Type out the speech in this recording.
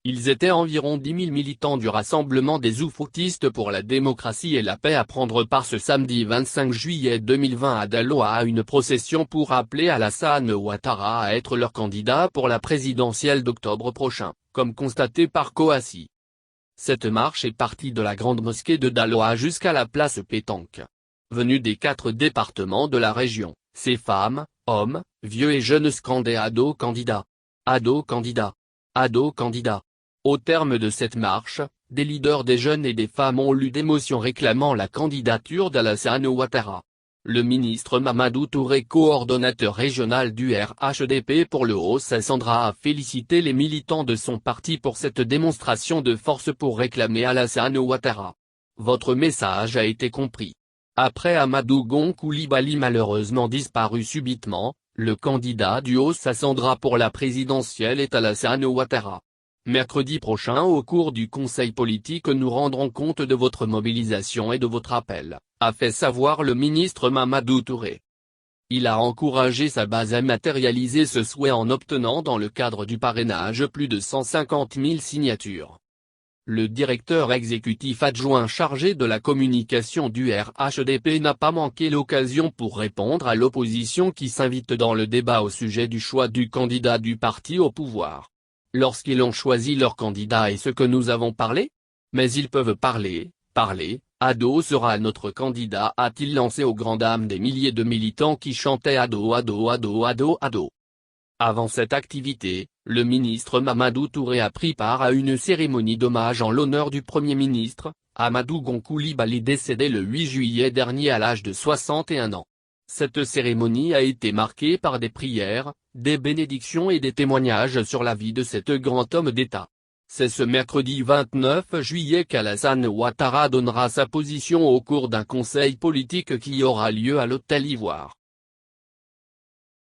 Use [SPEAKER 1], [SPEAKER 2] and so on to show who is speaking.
[SPEAKER 1] Ils étaient environ 10 000 militants du Rassemblement des oufoutistes pour la démocratie et la paix à prendre part ce samedi 25 juillet 2020 à Daloa à une procession pour appeler Alassane Ouattara à être leur candidat pour la présidentielle d'octobre prochain, comme constaté par Kouassi. Cette marche est partie de la grande mosquée de Daloa jusqu'à la place Pétanque. Venus des 4 départements de la région, ces femmes, hommes, vieux et jeunes scandaient Ado candidat. Ado candidat. Ado candidat. Au terme de cette marche, des leaders des jeunes et des femmes ont lu des motions réclamant la candidature d'Alassane Ouattara. Le ministre Mamadou Touré, coordonnateur régional du RHDP pour le Haut-Sassandra, a félicité les militants de son parti pour cette démonstration de force pour réclamer Alassane Ouattara. Votre message a été compris. Après Amadou Gon Coulibaly malheureusement disparu subitement, le candidat du Haut-Sassandra pour la présidentielle est Alassane Ouattara. Mercredi prochain au cours du conseil politique nous rendrons compte de votre mobilisation et de votre appel, a fait savoir le ministre Mamadou Touré. Il a encouragé sa base à matérialiser ce souhait en obtenant dans le cadre du parrainage plus de 150 000 signatures. Le directeur exécutif adjoint chargé de la communication du RHDP n'a pas manqué l'occasion pour répondre à l'opposition qui s'invite dans le débat au sujet du choix du candidat du parti au pouvoir. Lorsqu'ils ont choisi leur candidat et ce que nous avons parlé? Mais ils peuvent parler, Ado sera notre candidat, a-t-il lancé aux grandes dames des milliers de militants qui chantaient Ado Ado Ado Ado Ado. Avant cette activité, le ministre Mamadou Touré a pris part à une cérémonie d'hommage en l'honneur du Premier ministre, Amadou Gon Coulibaly décédé le 8 juillet dernier à l'âge de 61 ans. Cette cérémonie a été marquée par des prières, des bénédictions et des témoignages sur la vie de cet grand homme d'État. C'est ce mercredi 29 juillet qu'Alassane Ouattara donnera sa position au cours d'un conseil politique qui aura lieu à l'Hôtel Ivoire.